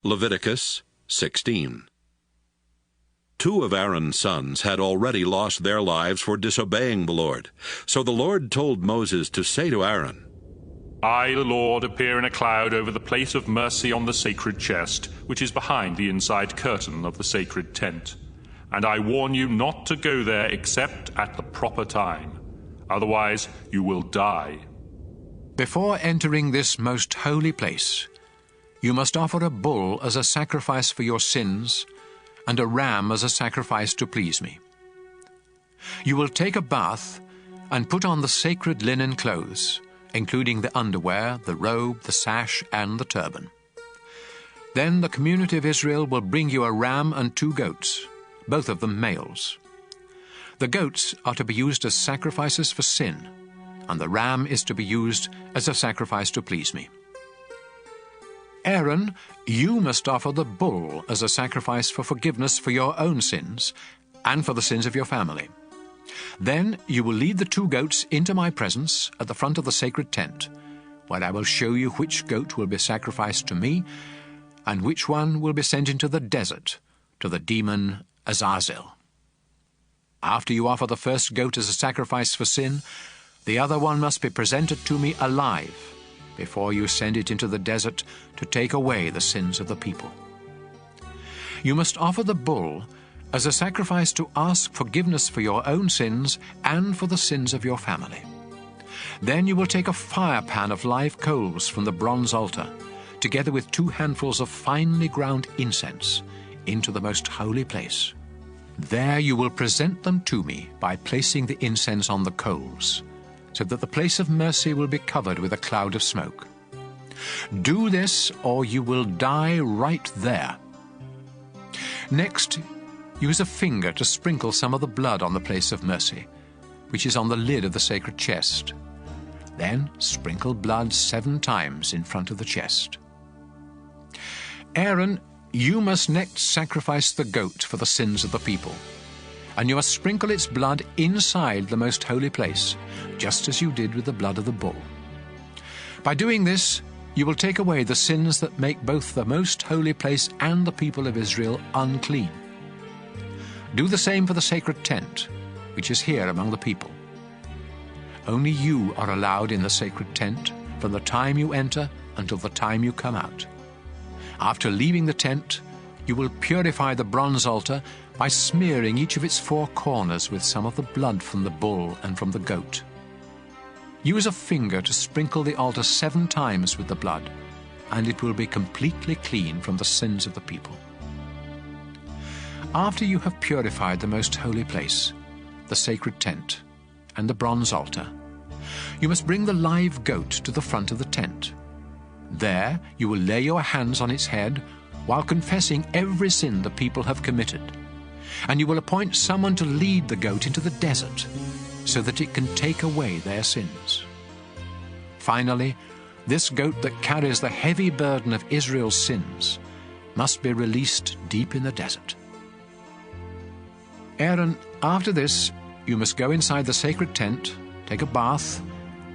Leviticus 16. 2 of Aaron's sons had already lost their lives for disobeying the Lord. So the Lord told Moses to say to Aaron, I, the Lord, appear in a cloud over the place of mercy on the sacred chest, which is behind the inside curtain of the sacred tent. And I warn you not to go there except at the proper time. Otherwise you will die. Before entering this most holy place, you must offer a bull as a sacrifice for your sins and a ram as a sacrifice to please me. You will take a bath and put on the sacred linen clothes, including the underwear, the robe, the sash, and the turban. Then the community of Israel will bring you a ram and 2 goats, both of them males. The goats are to be used as sacrifices for sin, and the ram is to be used as a sacrifice to please me. Aaron, you must offer the bull as a sacrifice for forgiveness for your own sins and for the sins of your family. Then you will lead the 2 goats into my presence at the front of the sacred tent, where I will show you which goat will be sacrificed to me and which one will be sent into the desert to the demon Azazel. After you offer the first goat as a sacrifice for sin, the other one must be presented to me alive before you send it into the desert to take away the sins of the people. You must offer the bull as a sacrifice to ask forgiveness for your own sins and for the sins of your family. Then you will take a fire pan of live coals from the bronze altar, together with 2 handfuls of finely ground incense, into the most holy place. There you will present them to me by placing the incense on the coals, so that the place of mercy will be covered with a cloud of smoke. Do this, or you will die right there. Next, use a finger to sprinkle some of the blood on the place of mercy, which is on the lid of the sacred chest. Then sprinkle blood 7 times in front of the chest. Aaron, you must next sacrifice the goat for the sins of the people, and you must sprinkle its blood inside the most holy place, just as you did with the blood of the bull. By doing this, you will take away the sins that make both the most holy place and the people of Israel unclean. Do the same for the sacred tent, which is here among the people. Only you are allowed in the sacred tent from the time you enter until the time you come out. After leaving the tent, you will purify the bronze altar by smearing each of its 4 corners with some of the blood from the bull and from the goat. Use a finger to sprinkle the altar 7 times with the blood, and it will be completely clean from the sins of the people. After you have purified the most holy place, the sacred tent, and the bronze altar, you must bring the live goat to the front of the tent. There you will lay your hands on its head while confessing every sin the people have committed, and you will appoint someone to lead the goat into the desert so that it can take away their sins. Finally, this goat that carries the heavy burden of Israel's sins must be released deep in the desert. Aaron, after this, you must go inside the sacred tent, take a bath,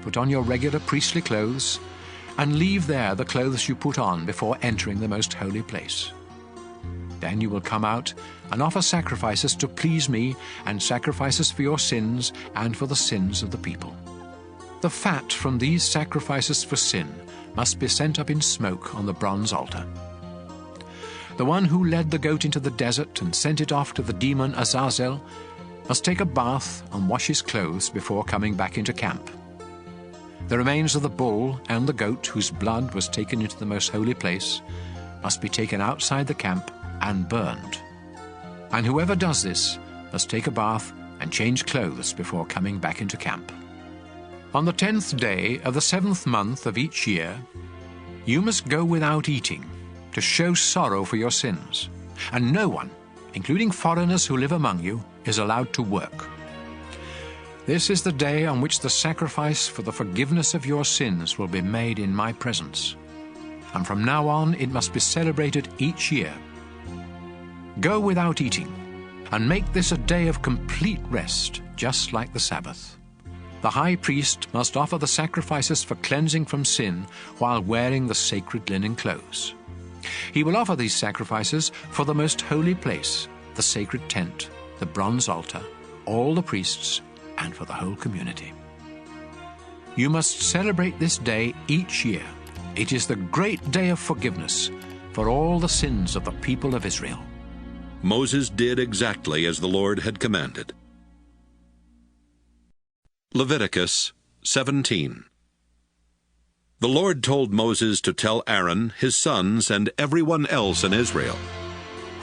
put on your regular priestly clothes, and leave there the clothes you put on before entering the most holy place. Then you will come out and offer sacrifices to please me and sacrifices for your sins and for the sins of the people. The fat from these sacrifices for sin must be sent up in smoke on the bronze altar. The one who led the goat into the desert and sent it off to the demon Azazel must take a bath and wash his clothes before coming back into camp. The remains of the bull and the goat whose blood was taken into the most holy place must be taken outside the camp and burned. And whoever does this must take a bath and change clothes before coming back into camp. On the 10th day of the 7th month of each year, you must go without eating to show sorrow for your sins, and no one, including foreigners who live among you, is allowed to work. This is the day on which the sacrifice for the forgiveness of your sins will be made in my presence, and from now on it must be celebrated each year. Go without eating, and make this a day of complete rest, just like the Sabbath. The high priest must offer the sacrifices for cleansing from sin while wearing the sacred linen clothes. He will offer these sacrifices for the most holy place, the sacred tent, the bronze altar, all the priests, and for the whole community. You must celebrate this day each year. It is the great day of forgiveness for all the sins of the people of Israel. Moses did exactly as the Lord had commanded. Leviticus 17. The Lord told Moses to tell Aaron, his sons, and everyone else in Israel,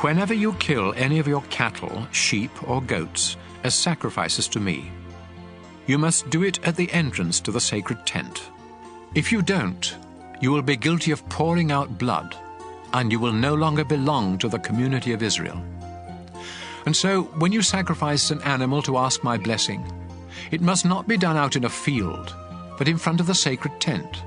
Whenever you kill any of your cattle, sheep, or goats as sacrifices to me, you must do it at the entrance to the sacred tent. If you don't, you will be guilty of pouring out blood, and you will no longer belong to the community of Israel. And so, when you sacrifice an animal to ask my blessing, it must not be done out in a field, but in front of the sacred tent.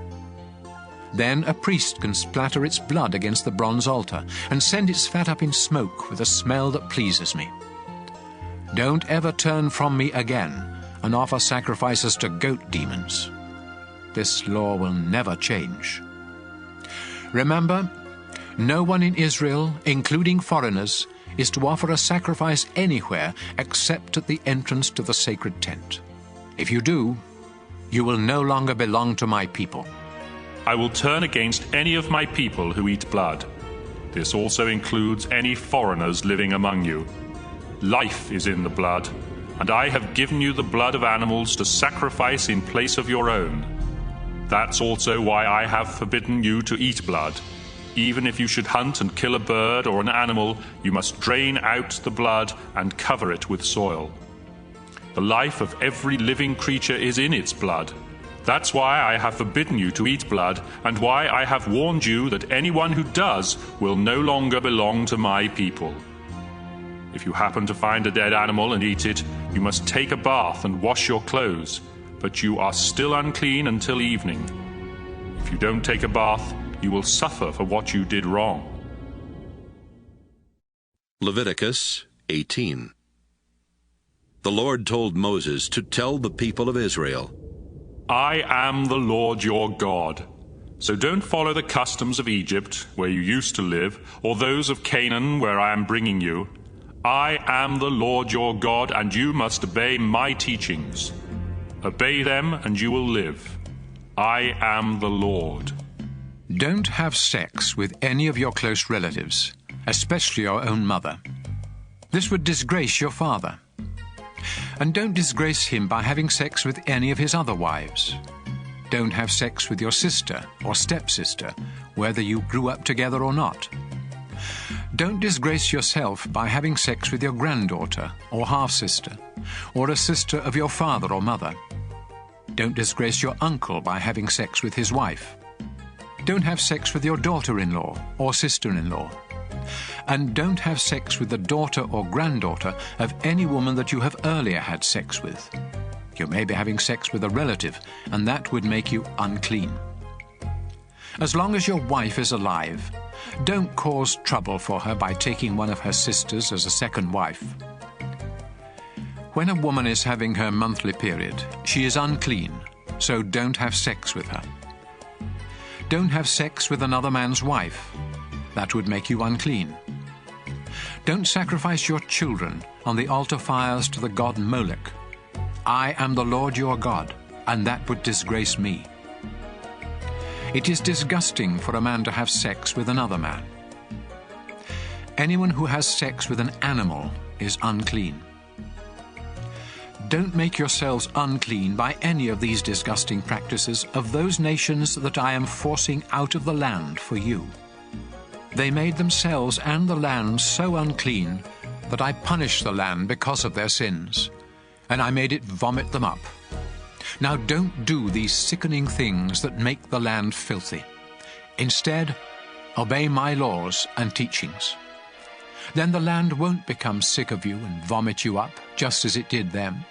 Then a priest can splatter its blood against the bronze altar and send its fat up in smoke with a smell that pleases me. Don't ever turn from me again and offer sacrifices to goat demons. This law will never change. Remember, no one in Israel, including foreigners, is to offer a sacrifice anywhere except at the entrance to the sacred tent. If you do, you will no longer belong to my people. I will turn against any of my people who eat blood. This also includes any foreigners living among you. Life is in the blood, and I have given you the blood of animals to sacrifice in place of your own. That's also why I have forbidden you to eat blood. Even if you should hunt and kill a bird or an animal, you must drain out the blood and cover it with soil. The life of every living creature is in its blood. That's why I have forbidden you to eat blood, and why I have warned you that anyone who does will no longer belong to my people. If you happen to find a dead animal and eat it, you must take a bath and wash your clothes, but you are still unclean until evening. If you don't take a bath, you will suffer for what you did wrong. Leviticus 18. The Lord told Moses to tell the people of Israel, I am the Lord your God. So don't follow the customs of Egypt, where you used to live, or those of Canaan, where I am bringing you. I am the Lord your God, and you must obey my teachings. Obey them, and you will live. I am the Lord. Don't have sex with any of your close relatives, especially your own mother. This would disgrace your father. And don't disgrace him by having sex with any of his other wives. Don't have sex with your sister or stepsister, whether you grew up together or not. Don't disgrace yourself by having sex with your granddaughter or half-sister, or a sister of your father or mother. Don't disgrace your uncle by having sex with his wife. Don't have sex with your daughter-in-law or sister-in-law. And don't have sex with the daughter or granddaughter of any woman that you have earlier had sex with. You may be having sex with a relative, and that would make you unclean. As long as your wife is alive, don't cause trouble for her by taking one of her sisters as a second wife. When a woman is having her monthly period, she is unclean, so don't have sex with her. Don't have sex with another man's wife. That would make you unclean. Don't sacrifice your children on the altar fires to the god Molech. I am the Lord your God, and that would disgrace me. It is disgusting for a man to have sex with another man. Anyone who has sex with an animal is unclean. Don't make yourselves unclean by any of these disgusting practices of those nations that I am forcing out of the land for you. They made themselves and the land so unclean that I punished the land because of their sins, and I made it vomit them up. Now don't do these sickening things that make the land filthy. Instead, obey my laws and teachings. Then the land won't become sick of you and vomit you up, just as it did them.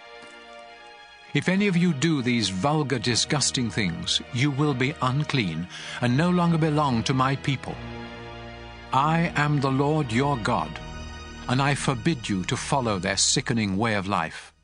If any of you do these vulgar, disgusting things, you will be unclean and no longer belong to my people. I am the Lord your God, and I forbid you to follow their sickening way of life.